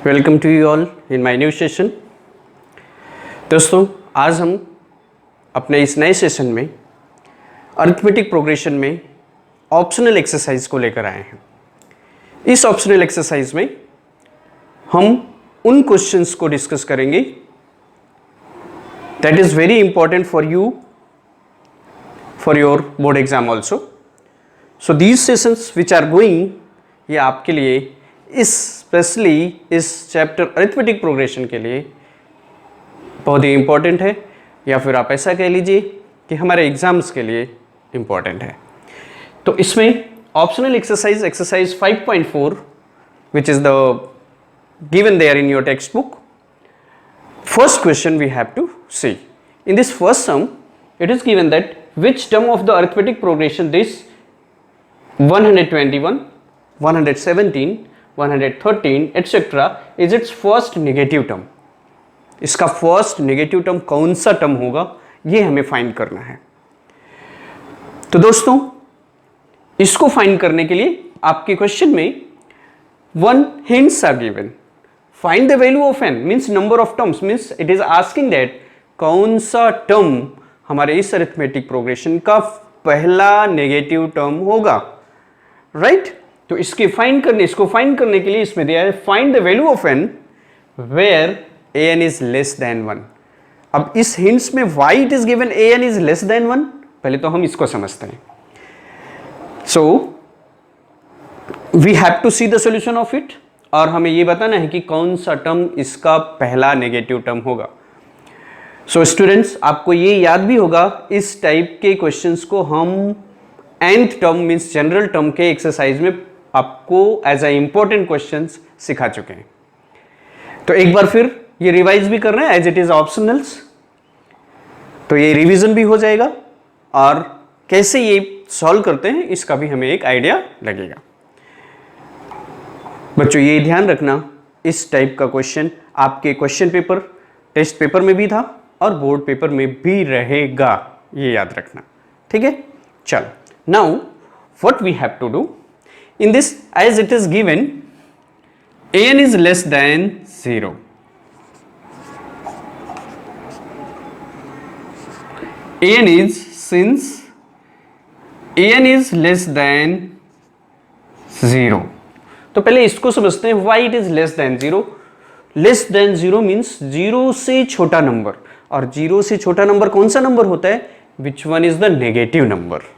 Welcome to you all in my new session. दोस्तों, आज हम अपने इस नए सेशन में अरिथमेटिक प्रोग्रेशन में ऑप्शनल एक्सरसाइज को लेकर आए हैं। इस ऑप्शनल एक्सरसाइज में हम उन क्वेश्चंस को डिस्कस करेंगे that is very important for you for your board exam also. So these sessions which are going, ये आपके लिए स्पेशली इस चैप्टर अरिथमेटिक प्रोग्रेशन के लिए बहुत ही इंपॉर्टेंट है, या फिर आप ऐसा कह लीजिए कि हमारे एग्जाम्स के लिए इंपॉर्टेंट है। तो इसमें optional exercise 5.4 which is the given there in your text book. First question we have to see in this first sum, it is given that which term of the arithmetic progression this 121, 117, 113 etc. is its first negative term। इसका first negative term कौन सा term होगा, ये हमें find करना है। तो दोस्तों, इसको फाइंड करने के लिए आपके क्वेश्चन में 1 hints are given। Find the value of n means number of terms, means it is asking that कौन सा टर्म हमारे इस अरिथमेटिक प्रोग्रेशन का पहला नेगेटिव टर्म होगा, राइट? तो इसको फाइंड करने के लिए इसमें दिया है find the value of n where an is less than 1। अब इस हिंट्स में why it is given an is less than 1, पहले तो हम इसको समझते हैं। So we have to see the solution of it, और हमें ये बताना है कि कौन सा टर्म इसका पहला नेगेटिव टर्म होगा। सो स्टूडेंट्स, आपको ये याद भी होगा इस टाइप के क्वेश्चंस को हम nth term means general term के एक्सरसाइज में आपको एज ए इंपॉर्टेंट क्वेश्चंस सिखा चुके हैं। तो एक बार फिर ये रिवाइज भी कर रहे हैं एज इट इज ऑप्शनल्स, तो ये रिवीजन भी हो जाएगा और कैसे ये सॉल्व करते हैं इसका भी हमें एक आइडिया लगेगा। बच्चों, ये ध्यान रखना, इस टाइप का क्वेश्चन आपके क्वेश्चन पेपर टेस्ट पेपर में भी था और बोर्ड पेपर में भी रहेगा, ये याद रखना, ठीक है? चलो, now what we have to do in this, as it is given an is less than 0, an is, since an is less than 0, तो पहले इसको समझते हैं why it is less than 0। Less than 0 means 0 से छोटा number, और 0 से छोटा नंबर कौन सा नंबर होता है? Which one is the negative number.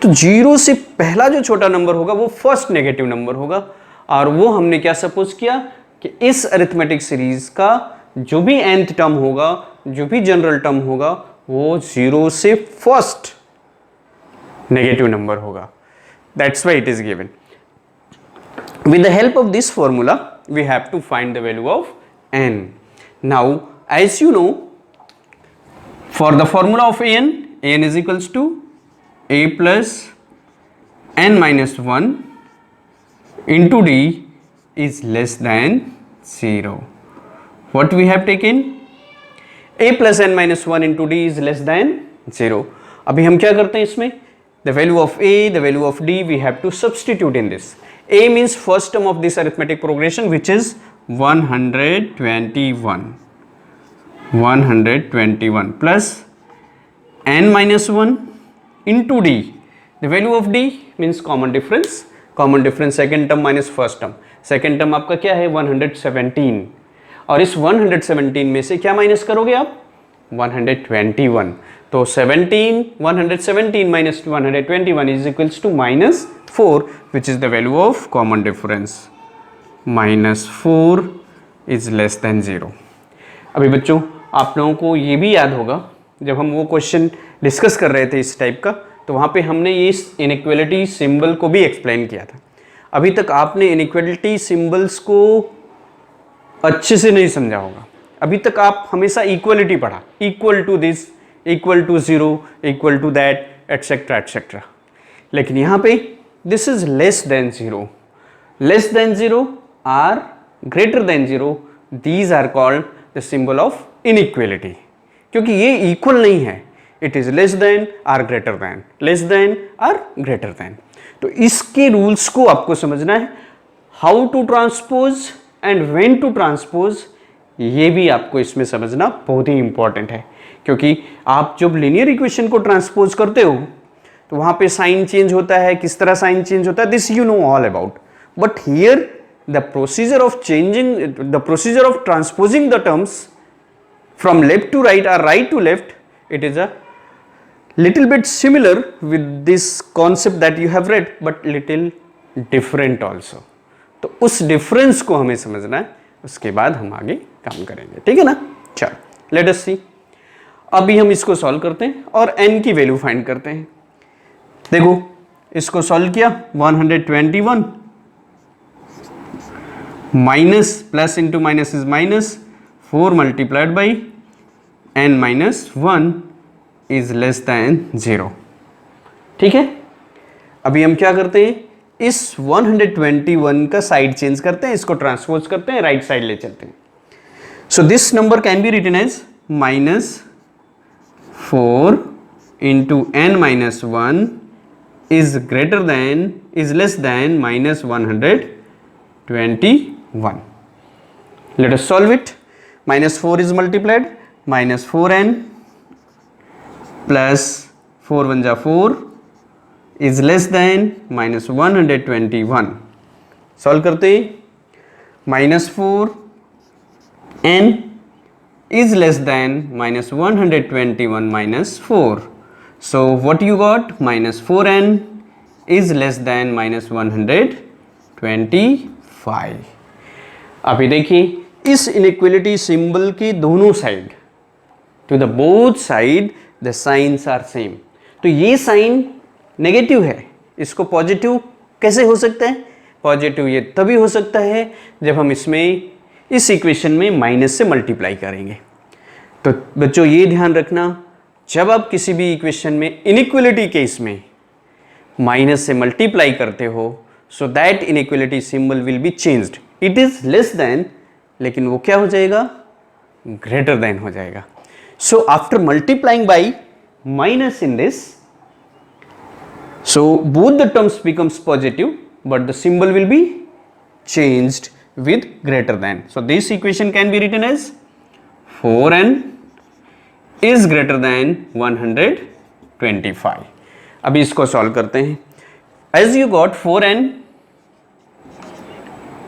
तो 0 से पहला जो छोटा नंबर होगा वो फर्स्ट नेगेटिव नंबर होगा, और वो हमने क्या सपोज किया कि इस अरिथमेटिक सीरीज का जो भी nth टर्म होगा, जो भी जनरल टर्म होगा, वो 0 से फर्स्ट नेगेटिव नंबर होगा। That's why it is given. With the help of this formula we have to find the value of n। Now as you know, for the formula of n is equals to a plus n minus 1 into d is less than 0. What we have taken? a plus n minus 1 into d is less than 0. अभी हम क्या करते हैं इसमें? The value of a, the value of d, we have to substitute in this. a means first term of this arithmetic progression, which is 121. 121 plus n minus 1 into d, the value of d means common difference second term minus first term। second term आपका क्या है? 117, और इस 117 में से क्या minus करोगे आप? 121। तो 117 minus 121 is equals to -4, which is the value of common difference। -4 is less than 0। अभी बच्चों, आप लोगों को ये भी याद होगा, जब हम वो क्वेश्चन डिस्कस कर रहे थे इस टाइप का, तो वहाँ पे हमने ये इनइक्वालिटी सिंबल को भी एक्सप्लेन किया था। अभी तक आपने इनइक्वालिटी सिंबल्स को अच्छे से नहीं समझा होगा। अभी तक आप हमेशा इक्वलिटी पढ़ा, equal to this, equal to 0, equal to that, etcetera etcetera. लेकिन यहाँ पे this is less than 0, less than 0 or greater than 0, these are called the symbol of inequality, क्योंकि ये इक्वल नहीं है। It is less than or greater than, less than or greater than. तो इसके rules को आपको समझना है। How to transpose and when to transpose, ये भी आपको इसमें समझना बहुत ही इंपॉर्टेंट है, क्योंकि आप जब लीनियर इक्वेशन को ट्रांसपोज करते हो तो वहां पे साइन चेंज होता है, किस तरह साइन चेंज होता है, this you know all about, but here the procedure of changing, the procedure of transposing the terms from left to right or right to left, it is a little bit similar with this concept that you have read, but little different also. तो उस difference को हमें समझना है, उसके बाद हम आगे काम करेंगे, ठीक है ना। चलो लेट अस सी, अभी हम इसको सॉल्व करते हैं और n की वैल्यू फाइंड करते हैं। देखो इसको सॉल्व किया, 121 minus plus into minus is minus, 4 multiplied by n minus 1 is less than 0, ठीक है। अभी हम क्या करते हैं, इस 121 का साइड चेंज करते हैं, इसको ट्रांसपोज करते हैं, राइट साइड ले चलते हैं। So this number can be written as minus 4 into n minus 1 is greater than, is less than minus 121. Let us solve it. Minus 4 is multiplied, minus 4n plus 4 1 जा 4 is less than minus 121. Solve करते, minus 4n is less than minus 121 minus 4. So what you got? Minus 4n is less than minus 125. अभी देखिए इस inequality symbol के दोनों side, to the both side the signs are same, तो ये sign negative है, इसको पॉजिटिव कैसे हो सकता है? पॉजिटिव ये तभी हो सकता है जब हम इसमें इस इक्वेशन में माइनस से मल्टीप्लाई करेंगे। तो बच्चों ये ध्यान रखना, जब आप किसी भी इक्वेशन में इनइक्वलिटी केस में माइनस से मल्टीप्लाई करते हो, so that inequality symbol will be changed, it is less then, लेकिन वो क्या हो जाएगा? ग्रेटर देन हो जाएगा। So after multiplying by minus in this, so both the terms becomes positive but the symbol will be changed with greater than. So this equation can be written as 4n is greater than 125. अभी इसको solve करते हैं। As you got 4n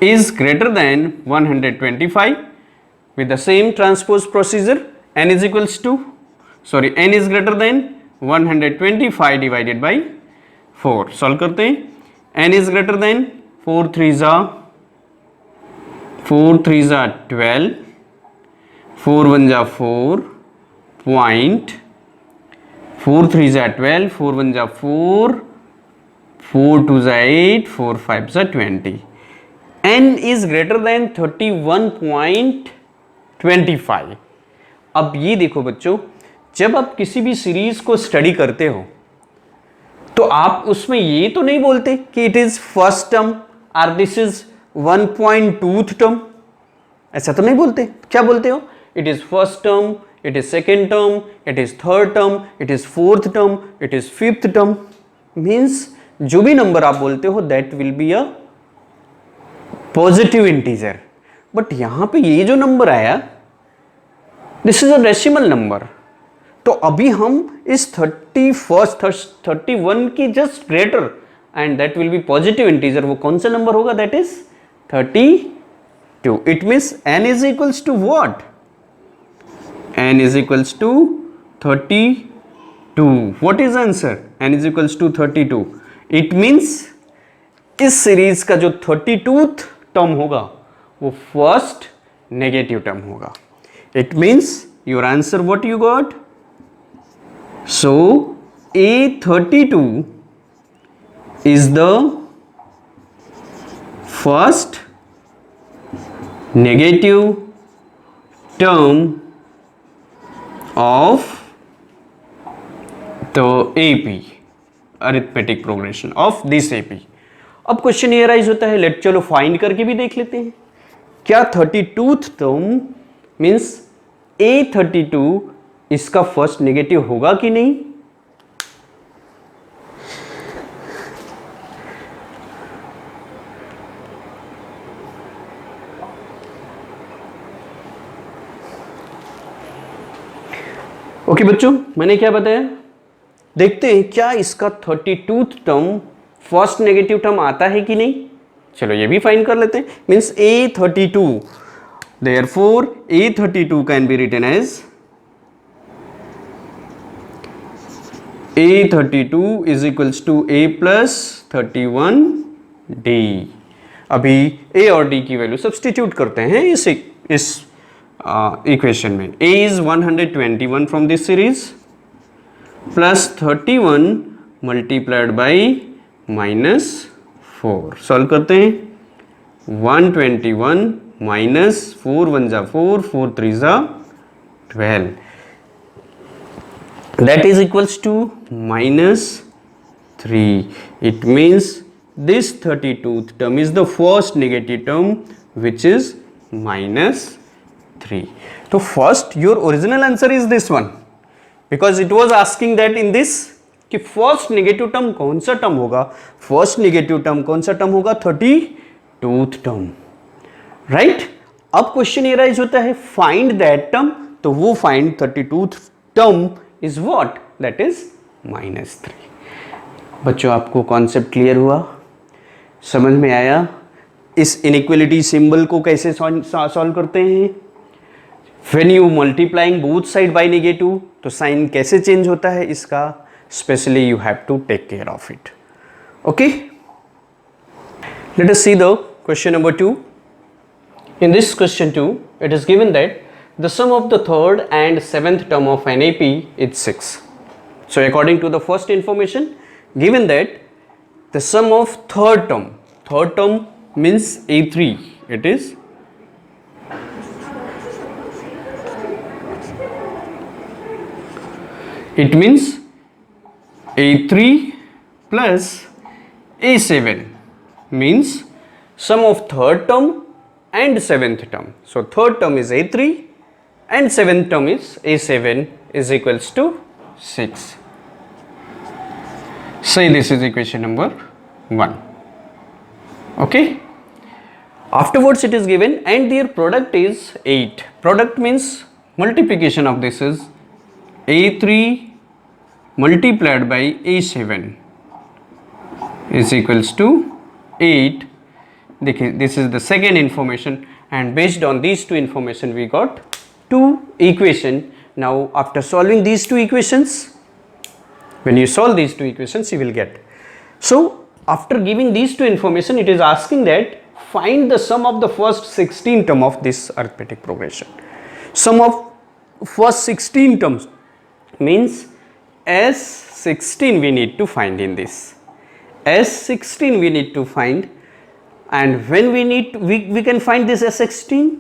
is greater than 125 with the same transpose procedure, n is equals to, sorry, n is greater than 125 divided by 4. Solve करते हैं। n is greater than 4 3s are 12, 4 1s are 4, point 4 3s are 12, 4 1s are 4, 4 2s are 8, 4 5s are 20. n is greater than 31.25. अब ये देखो बच्चों, जब आप किसी भी सीरीज को स्टडी करते हो तो आप उसमें ये तो नहीं बोलते कि इट इज फर्स्ट टर्म और दिस इज 1.2th टर्म, ऐसा तो नहीं बोलते। क्या बोलते हो? It is first term, it is second term, it is third term, it is fourth term, it is fifth term. Means जो भी नंबर आप बोलते हो that will be a positive integer. But यहां पे ये जो नंबर आया, this is a decimal number. तो अभी हम इस 31 की just greater and that will be positive integer, वो कौन सा नंबर होगा? That is 32. It means n is equals to what? n is equals to 32. What is answer? n is equals to 32. It means इस series का जो 32th term होगा वो first negative term होगा। It means your answer what you got? So A32 is the first negative term of the AP, arithmetic progression of this AP. अब question ये rise होता है, लेट चलो फाइंड करके भी देख लेते हैं। क्या 32th टर्म मीन्स A32 इसका फर्स्ट नेगेटिव होगा कि नहीं? ओके बच्चों, मैंने क्या बताया, देखते हैं क्या इसका 32th term first negative term आता है कि नहीं। चलो ये भी फाइंड कर लेते हैं। Means A32, therefore A32 can be written as A32 is equals to A plus 31D। अभी A और D की वैल्यू सब्सटीट्यूट करते हैं इस इक्वेशन में। A is 121 from this series plus 31 multiplied by minus 4। Solve करते हैं। 121 minus 4 1 जा 4, 4 3 जा 12, that is equals to minus 3। It means this 32th term is the first negative term which is minus 3। तो first your original answer is this one, because it was asking that in this कि first negative term कौन सा term होगा। First negative term कौन सा term होगा? 32th term, right. अब question ये राइज होता है फाइंड दैट टर्म, तो वो find 32th term is what? That is -3। बच्चों आपको कॉन्सेप्ट क्लियर हुआ, समझ में आया? इस इनइक्वलिटी सिंबल को कैसे सॉल्व करते हैं? When you multiplying both side by negative, तो साइन कैसे चेंज होता है इसका, specially you have to take care of it. Okay, let us see the question number 2। In this question 2, it is given that the sum of the third and seventh term of NAP is 6. So according to the first information, given that the sum of third term means A3, it is it means A3 plus A7 means sum of third term and seventh term. So third term is A3 and seventh term is A7 is equals to 6. Say this is equation number 1. Okay. Afterwards it is given and their product is 8. Product means multiplication of this is A3 multiplied by A7 is equals to 8. This is the second information, and based on these two information we got two equation. Now after solving these two equations, when you solve these two equations you will get. So after giving these two information, it is asking that find the sum of the first 16 term of this arithmetic progression. Sum of first 16 terms means S16 we need to find in this. S16 we need to find, and when we can find this S16,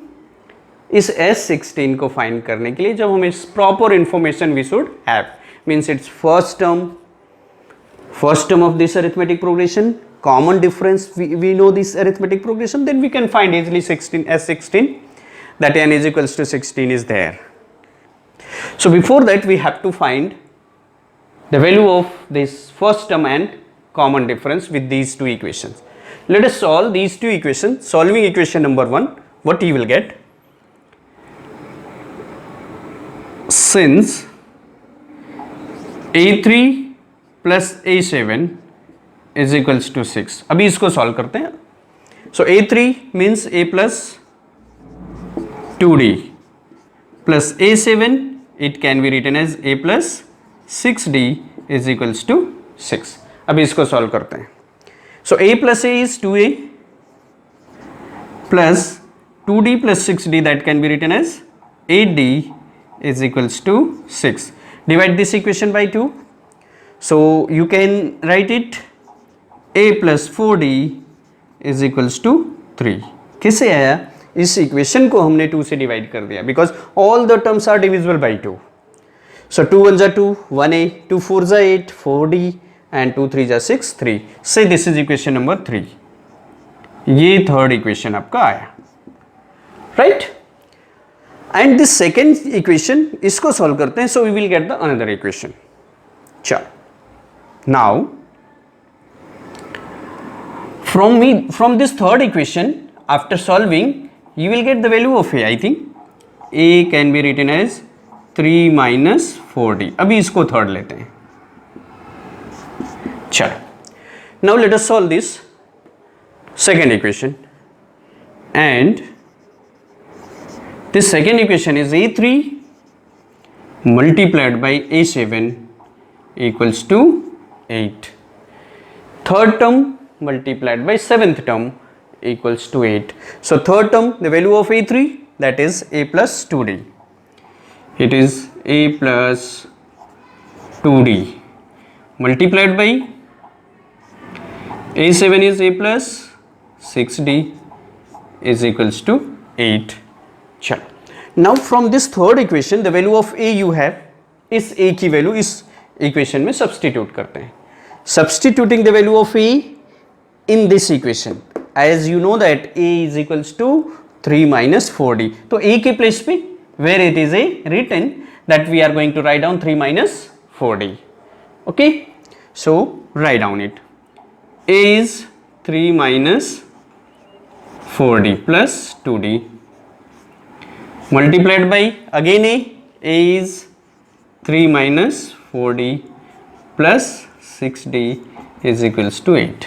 इस S16 को find करने के लिए जब हमें proper information we should have, means it's first term of this arithmetic progression, common difference, we know this arithmetic progression, then we can find easily S16, that n is equals to 16 is there. So before that we have to find the value of this first term and common difference with these two equations. Let us solve these two equations. Solving equation number 1, what you will get? Since A3 plus A7 is equals to 6. अभी इसको solve करते हैं. So A3 means A plus 2D plus A7, it can be written as A plus 6D is equals to 6. अभी इसको solve करते हैं. So A plus A is 2A plus 2D plus 6D, that can be written as 8D is equals to 6. Divide this equation by 2. So you can write it A plus 4D is equals to 3. किससे आया? इस equation को हमने 2 से divide कर दिया, because all the terms are divisible by 2. So 2 1 जा 2, 1A, 2 4 जा 8, 4D, and 2 3 जा 6, 3. से दिस इज इक्वेशन नंबर 3. ये थर्ड इक्वेशन आपका आया, right. And this second equation, इसको सॉल्व करते हैं. So we will get the another equation. चलो now from this third equation, after solving you will get the value of A. I think A can be written as 3 minus 4d। अभी इसको third लेते हैं। चलो, now let us solve this second equation, and this second equation is a3 multiplied by a7 equals to 8. Third term multiplied by seventh term equals to 8. So third term, the value of a3, that is a plus 2d. It is a plus 2d multiplied by a7 is a plus 6d is equals to 8. चलो, now from this third equation the value of a you have, इस a की value इस equation में substitute करते हैं. Substituting the value of a in this equation, as you know that a is equals to 3 minus 4d. तो a के place पे where it is a written that we are going to write down 3 minus 4d. Okay, so write down it. A is 3 minus 4d plus 2d multiplied by again a is 3 minus 4d plus 6d is equals to 8.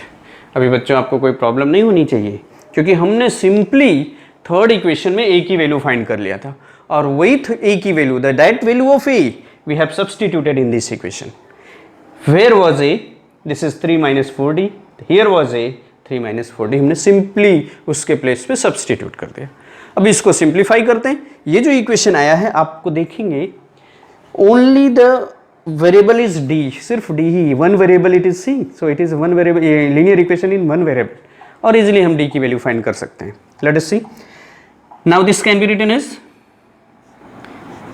अभी बच्चों आपको कोई problem नहीं होनी चाहिए, क्योंकि हमने simply third equation में a की वैल्यू फाइंड कर लिया था, और वही a की value, the that value of a we have substituted in this equation. Where was a? This is 3 minus 4d. Here was a 3 minus 4d. हमने simply उसके प्लेस पे सब्स्टिट्यूट कर दिया. अब इसको सिंप्लीफाई करते हैं. ये जो इक्वेशन आया है आपको देखेंगे, only the variable is d, सिर्फ d ही, one variable it is c, so it is one variable, linear equation in one variable, और इजीली हम d की वैल्यू फाइंड कर सकते हैं. Let us see. Now this can be written as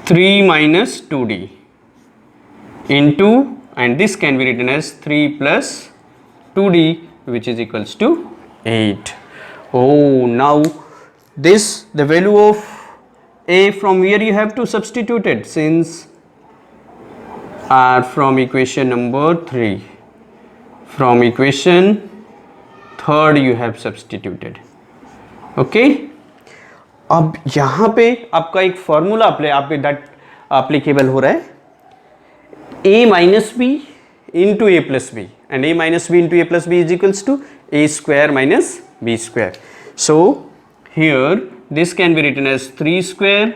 3 minus 2d into, and this can be written as 3 plus 2d which is equals to 8. Oh, now this, the value of a from where you have to substitute it, since from equation number 3, from equation third you have substituted. Okay, अब यहाँ पे आपका एक formula applicable हो रहा है, a minus b into a plus b, and a minus b into a plus b is equals to a square minus b square. So here this can be written as 3 square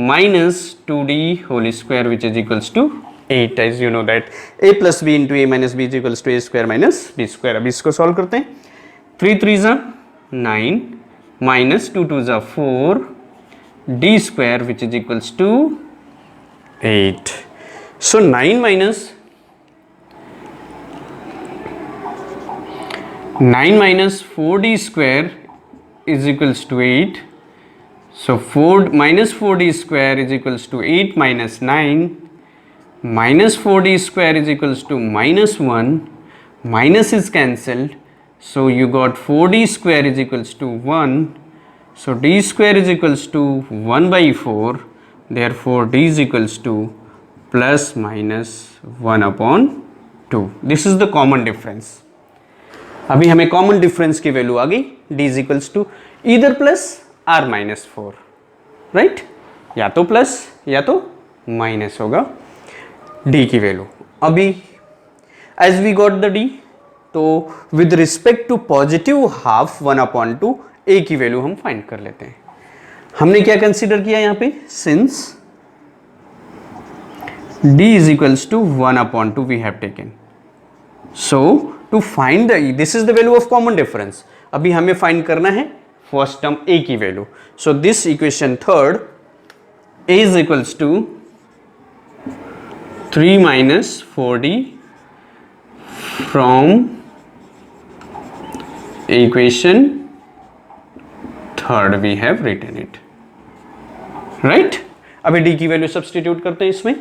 minus 2d whole square which is equals to 8, as you know that a plus b into a minus b is equals to a square minus b square. अब इसको solve करते हैं. 3 3s are 9 minus 2 2s are 4 d square which is equals to 8. So 9 minus 4d square is equals to 8. So 4 minus 4d square is equals to 8 minus 9, minus 4d square is equals to minus 1, minus is cancelled, so you got 4d square is equals to 1, so d square is equals to 1 by 4, therefore d is equals to plus minus 1 upon 2. This is the common difference. अभी हमें common difference की value आ गई, d is equals to either plus r minus 4, right? या तो plus या तो minus होगा d की वैल्यू. अभी as we got the d, तो with respect to positive half 1/2 a की वैल्यू हम फाइंड कर लेते हैं. हमने क्या कंसीडर किया यहाँ पे, since d is equals to 1/2 we have taken. So to find the, this is the value of common difference. अभी हमें फाइंड करना है फर्स्ट टर्म a की value. So this equation third a is equals to 3 minus 4d from equation third we have written it, right? अभी d की value substitute करते हैं इसमें.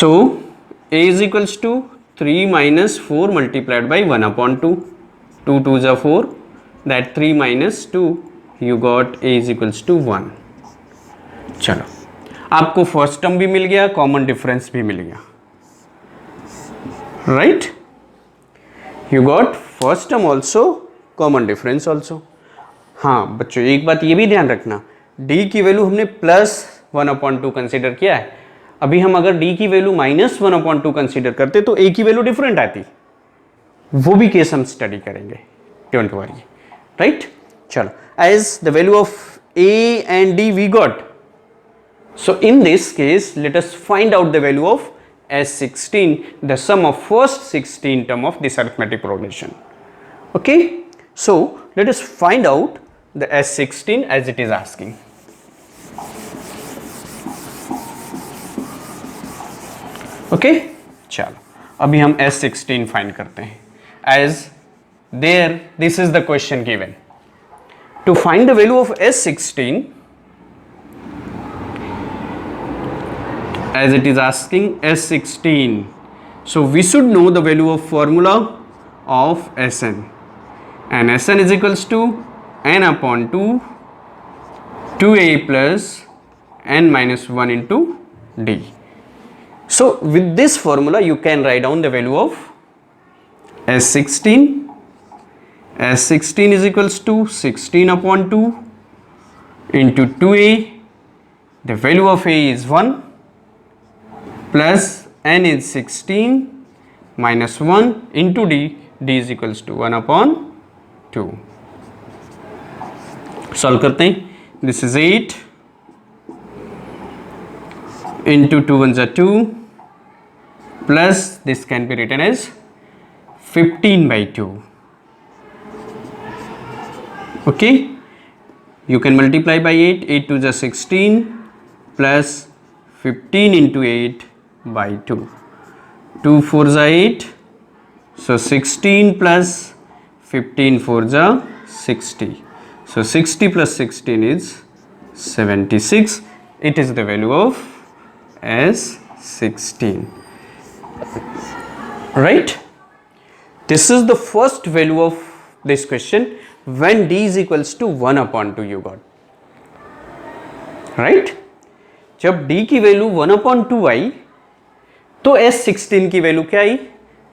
So a is equals to 3 minus 4 multiplied by 1/2. 2 2s are 4, that 3 minus 2 you got a is equals to 1. चलो, आपको first term भी मिल गया, common difference भी मिल गया, right? You got first term also, common difference also. हाँ बच्चों, एक बात ये भी ध्यान रखना, d की वैल्यू हमने प्लस 1/2 कंसिडर किया है। अभी हम अगर d की वैल्यू -1/2 कंसिडर करते तो a की वैल्यू डिफरेंट आती, वो भी केस हम स्टडी करेंगे, डोंट वरी, राइट। चलो, as the value of a and d we got, so in this case let us find out the value of S16, the sum of first 16 term of this arithmetic progression. Okay, so let us find out the S16 as it is asking. Okay, चलो अभी हम S16 find करते हैं। As there this is the question given, to find the value of S16 as it is asking S16, so we should know the value of formula of Sn, and Sn is equals to n/2 2a plus n minus 1 into d. So with this formula you can write down the value of S16. S16 is equals to 16/2 into 2a, the value of a is 1 plus n is 16 minus 1 into d, d is equals to 1/2. Solve करते हैं, this is 8 into 2 1s are 2 plus this can be written as 15/2. Okay, you can multiply by 8, 8 2s are 16 plus 15 into 8 by 2, 2 4s are 8, so 16 plus 15 4s are 60, so 60 plus 16 is 76. It is the value of S16, right? This is the first value of this question when d is equals to 1/2 you got, right? जब d की value 1/2 आई तो S16 की value क्या आई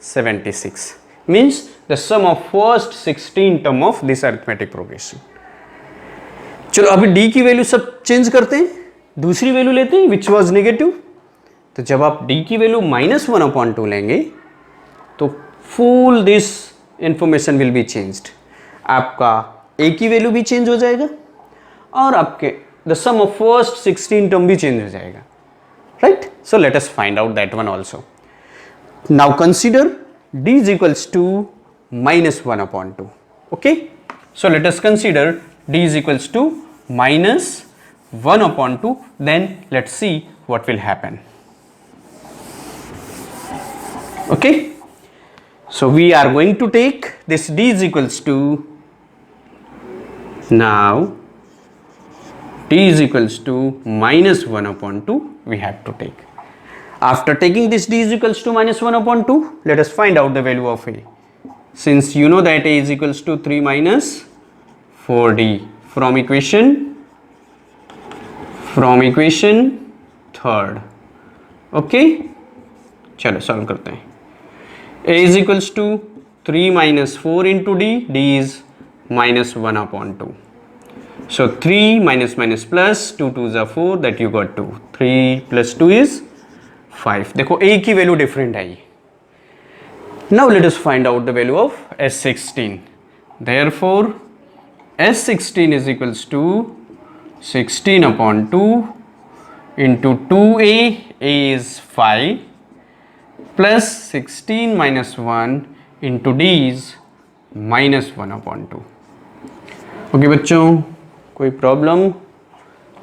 76, means the sum of first 16 term of this arithmetic progression. चलो अभी d की वैल्यू सब चेंज करते हैं, दूसरी वैल्यू लेते हैं विच वॉज नेगेटिव। तो जब आप d की वैल्यू -1/2 लेंगे तो full this information will be changed, आपका a की वैल्यू भी चेंज हो जाएगा और आपके the sum of first 16 term भी चेंज हो जाएगा, right. So let us find out that one also. Now consider d is equals to -1/2. okay, so let us consider d is equals to -1/2, then let's see what will happen. Okay, so we are going to take this d is equals to, now d is equals to -1/2 we have to take. After taking this d is equals to -1/2, let us find out the value of a. Since you know that a is equals to 3 minus 4d from equation third. Okay, चलो solve करते हैं। a is equals to 3 minus 4 into d, d is -1/2. So 3 minus minus plus 2 2s are 4, that you got 2. 3 plus 2 is 5. देखो a की value different I. Now let us find out the value of S16. Therefore S16 is equals to 16/2 into 2a, a is 5, plus 16 minus 1 into d is -1/2. Okay बच्चों, कोई problem?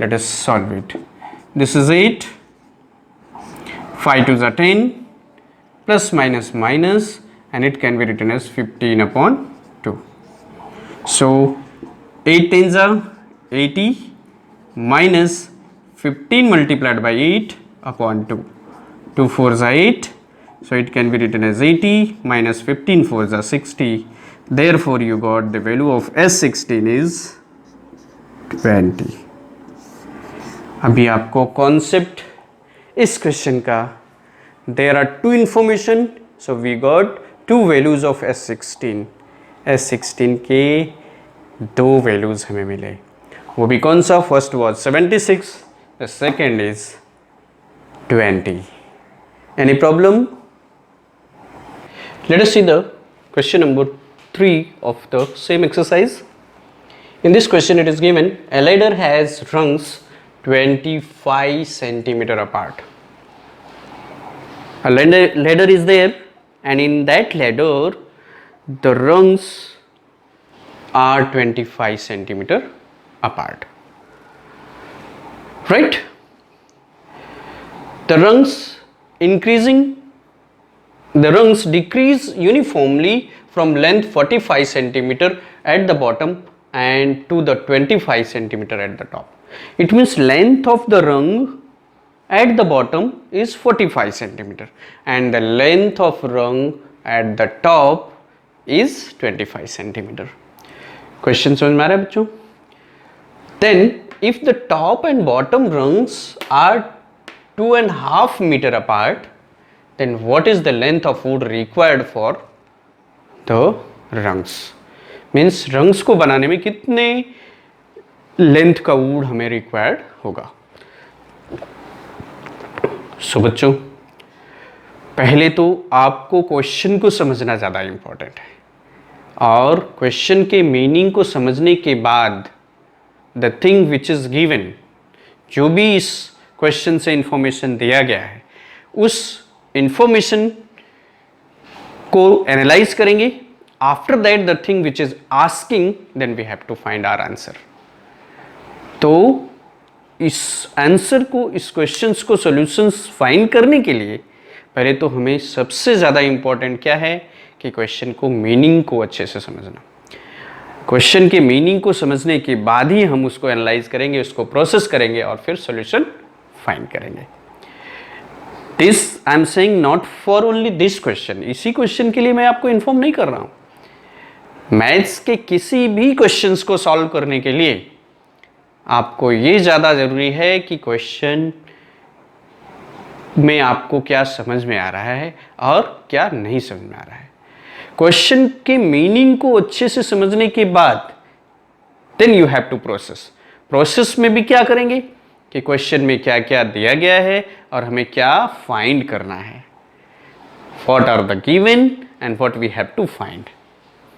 Let us solve it. This is 8, 5 2s are 10, plus minus minus, and it can be written as 15/2. So 8 10s are 80 minus 15 multiplied by 8/2. 2 4s are 8, so it can be written as 80 minus 15 4s are 60. Therefore you got the value of S16 is 20. अभी आपको concept इस question का, there are two information, so we got two values of S16. S16 के दो values हमें मिले, वो भी कौन सा? First was 76, the second is 20. Any problem? Let us see the question number 3 of the same exercise. In this question it is given a ladder has rungs 25 centimeter apart. A ladder is there, and in that ladder the rungs are 25 centimeter apart, right? The rungs decrease uniformly from length 45 centimeter at the bottom and to the 25 centimeter at the top. It means length of the rung at the bottom is 45 centimeter and the length of rung at the top is 25 centimeter. Question समझ में आ रहा है बच्चों? Then if the top and bottom rungs are 2.5 meter apart, then what is the length of wood required for the rungs? Means rungs को बनाने में कितने length का वुड हमें रिक्वायर्ड होगा. सो बच्चों, पहले तो आपको क्वेश्चन को समझना ज़्यादा इम्पोर्टेंट है, और क्वेश्चन के मीनिंग को समझने के बाद the thing which is given, जो भी इस क्वेश्चन से इंफॉर्मेशन दिया गया है, उस इंफॉर्मेशन को एनालाइज करेंगे. After that the thing which is asking, then we have to find our answer. तो इस आंसर को, इस क्वेश्चंस को, सॉल्यूशंस फाइंड करने के लिए पहले तो हमें सबसे ज़्यादा इम्पॉर्टेंट क्या है कि क्वेश्चन को, मीनिंग को अच्छे से समझना. क्वेश्चन के मीनिंग को समझने के बाद ही हम उसको एनालाइज करेंगे, उसको प्रोसेस करेंगे और फिर सॉल्यूशन फाइंड करेंगे. This I am saying not for only this question. इसी क्वेश्चन के लिए मैं आपको इन्फॉर्म नहीं कर रहा हूँ. मैथ्स के किसी भी क्वेश्चंस को सॉल्व करने के लिए आपको ये ज़्यादा ज़रूरी है कि क्वेश्चन में आपको क्या समझ में आ रहा है और क्या नहीं समझ में आ रहा है. क्वेश्चन के मीनिंग को अच्छे से समझने के बाद then you have to process. Process में भी क्या करेंगे कि क्वेश्चन में क्या क्या दिया गया है और हमें क्या फाइंड करना है. What are the given and what we have to find.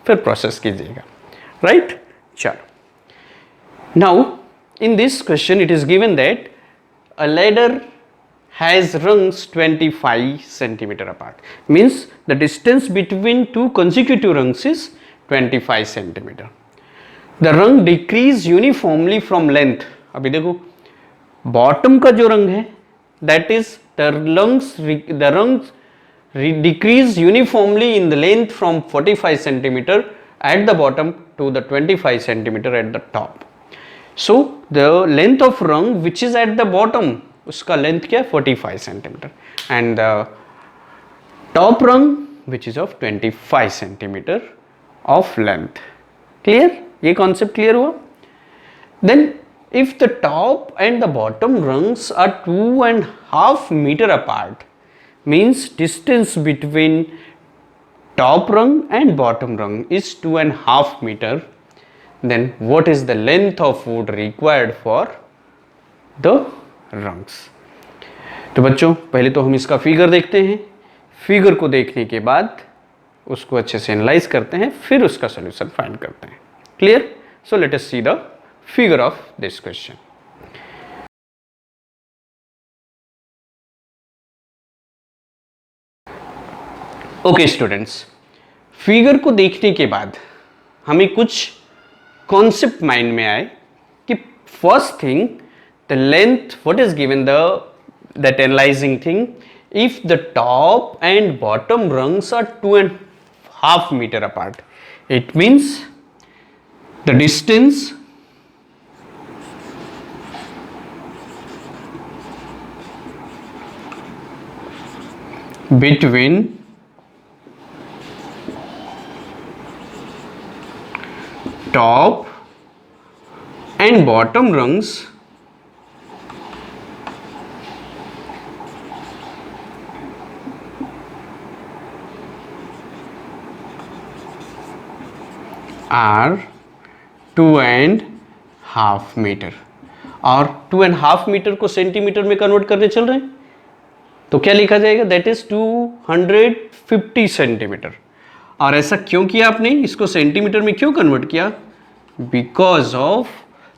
फिर प्रोसेस कीजिएगा, राइट? चलो, now in this question it is given that a ladder has rungs 25 centimeter apart. Means the distance between two consecutive rungs is 25 centimeter. The rung decrease uniformly from length. अभी देखो bottom का जो रंग है, that is the rungs decrease uniformly in the length from 45 centimeter at the bottom to the 25 centimeter at the top. So the length of rung which is at the bottom, उसका length क्या है 45 centimeter, and the top rung which is of 25 centimeter of length. Clear? ये concept clear हुआ? Then if the top and the bottom rungs are 2.5 meter apart, means distance between top rung and bottom rung is 2.5 meter. Then what is the length of wood required for the rungs? तो बच्चों, पहले तो हम इसका figure देखते हैं. Figure को देखने के बाद उसको अच्छे से एनालाइज करते हैं, फिर उसका सॉल्यूशन फाइंड करते हैं. Clear? So let us see the figure of this question. Okay students, figure को देखने के बाद हमें कुछ कॉन्सेप्ट माइंड में आए कि first thing, the length, what is given that analysing thing, if the top and bottom rungs are 2.5 meter apart, it means the distance between top and bottom rungs are 2.5 meter. और 2.5 metre को centimetre में convert करने चल रहे हैं, तो क्या लिखा जाएगा, दैट इज 250 सेंटीमीटर। और ऐसा क्यों किया आपने, इसको सेंटीमीटर में क्यों कन्वर्ट किया, because of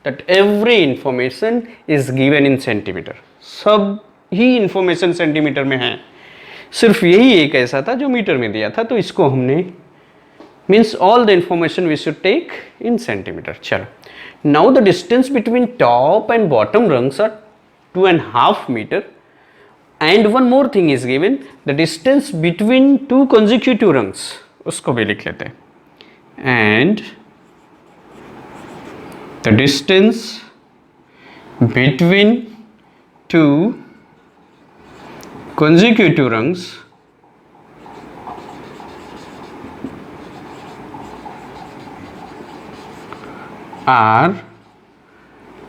that every information is given in centimetre, सब ही इंफॉर्मेशन सेंटीमीटर में है, सिर्फ यही एक ऐसा था जो मीटर में दिया था, तो इसको हमने means all the information we should take in centimetre. चलो, now the distance between top and bottom rungs are 2.5 metre and one more thing is given, the distance between two consecutive rungs, उसको भी लिख लेते हैं, and the distance between two consecutive rungs are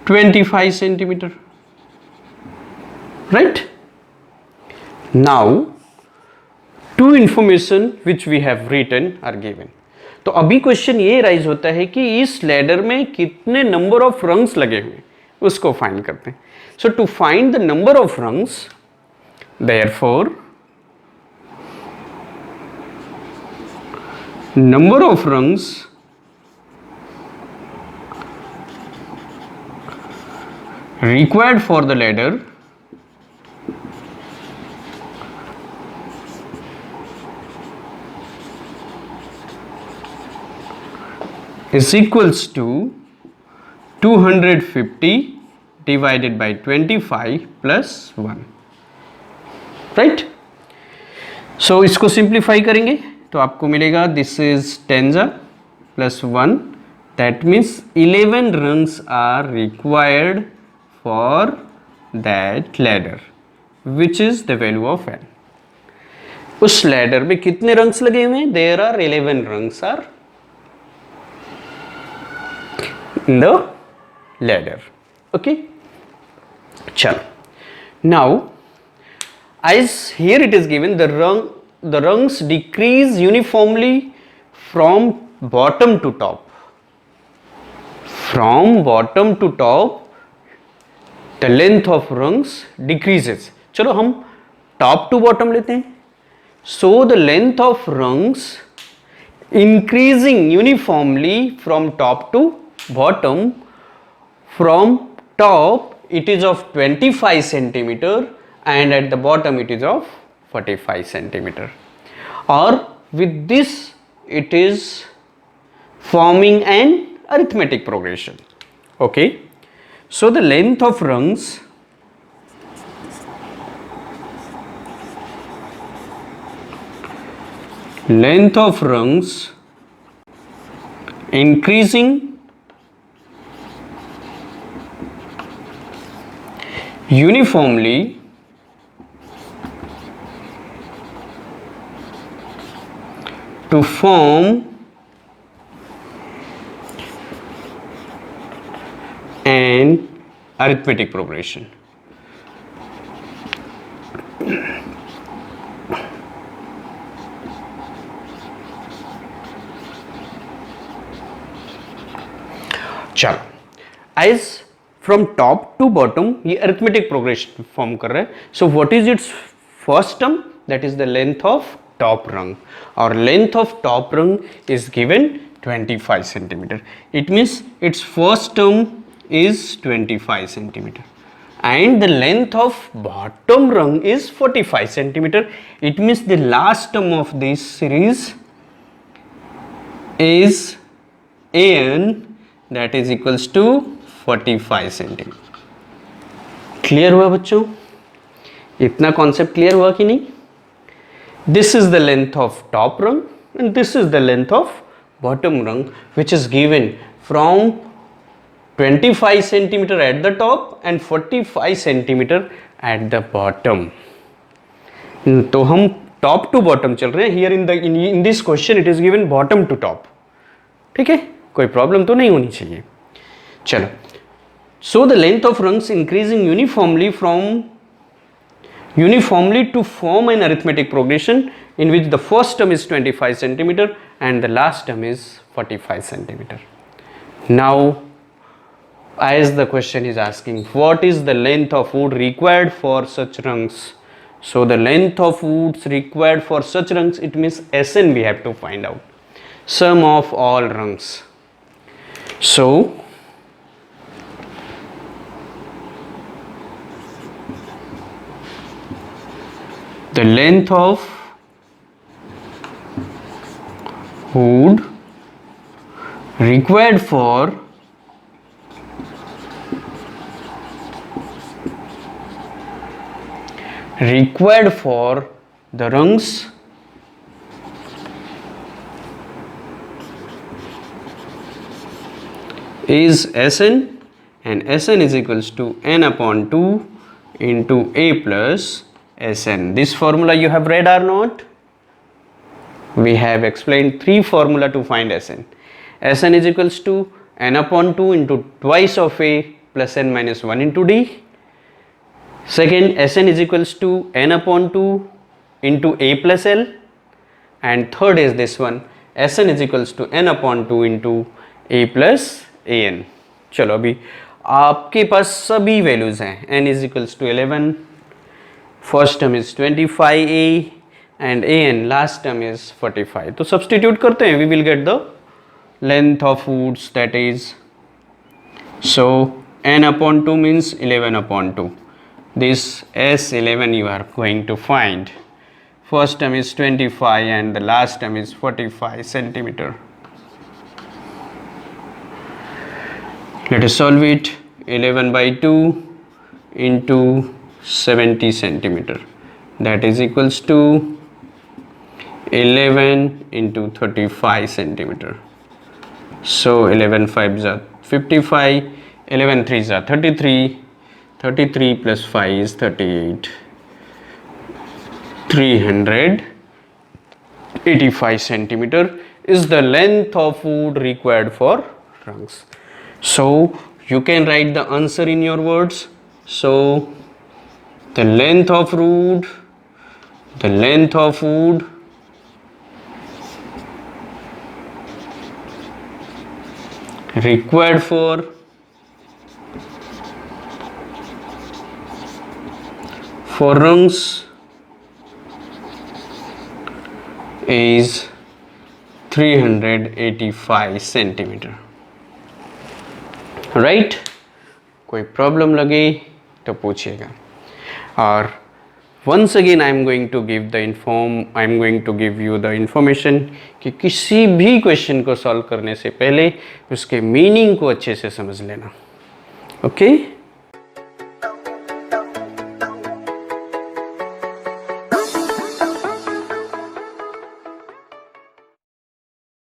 25 centimeter, right? Now two information which we have written are given. तो अभी question ये rise होता है कि इस लैडर में कितने नंबर ऑफ रंग्स लगे हुए, उसको फाइंड करते हैं। So to find the number of rungs, therefore number of rungs required for the ladder is equals to 250 divided by 25 plus 1, right. So इसको सिंप्लीफाई करेंगे तो आपको मिलेगा this is 10 plus 1, that means 11 rungs are required for that ladder which is the value of n। उस ladder में कितने rungs लगे हुए हैं, there are 11 rungs are in the ladder, okay. चलो, now as here it is given, the rungs decrease uniformly from bottom to top. From bottom to top the length of rungs decreases. चलो हम top to bottom लेते हैं। So the length of rungs increasing uniformly from top to bottom. From top it is of 25 centimeter and at the bottom it is of 45 centimeter, or with this it is forming an arithmetic progression, okay. So the length of rungs increasing uniformly to form an arithmetic progression. चलो, as from top to bottom ये arithmetic progression form कर रहा है। So what is its first term? That is the length of top rung, or length of top rung is given 25 centimeter. It means its first term is 25 centimeter and the length of bottom rung is 45 centimeter. It means the last term of this series is an, that is equals to 45 centimeter. Clear हुआ बच्चों, इतना concept clear हुआ कि नहीं? This is the length of top rung and this is the length of bottom rung, which is given from 25 centimeter at the top and 45 centimeter at the bottom. तो हम top to bottom चल रहे हैं। Here in this question it is given bottom to top, ठीक है, कोई problem तो नहीं होनी चाहिए। चलो, so the length of rungs increasing uniformly to form an arithmetic progression in which the first term is 25 centimeter and the last term is 45 centimeter. Now as the question is asking, what is the length of wood required for such rungs? So the length of woods required for such rungs, it means Sn we have to find out, sum of all rungs. So the length of wood required for the rungs is Sn, and Sn is equals to n upon 2 into A plus Sn. This formula you have read or not? We have explained three formula to find Sn. Sn is equals to n upon 2 into twice of A plus n minus 1 into D. Second, Sn is equals to n upon 2 into A plus L. And third is this one, Sn is equals to n upon 2 into A plus An. चलो अभी आपके पास सभी values हैं. n is equals to 11, first term is 25A and An last term is 45. तो substitute करते हैं, we will get the length of woods, that is, so n upon 2 means 11 upon 2. This S11 you are going to find. First term is 25 and the last term is 45 centimeter. Let us solve it. 11 by 2 into 70 centimeter, that is equals to 11 into 35 centimeter. So 11 5s are 55, 11 3s are 33, 33 plus 5 is 38, 385 centimeter is the length of wood required for rungs. So you can write the answer in your words. So the length of wood required for rungs is 385 centimeter. Right कोई problem लगे तो पूछिएगा. और once again I am going to give you the information कि किसी भी question को solve करने से पहले उसके मीनिंग को अच्छे से समझ लेना. ओके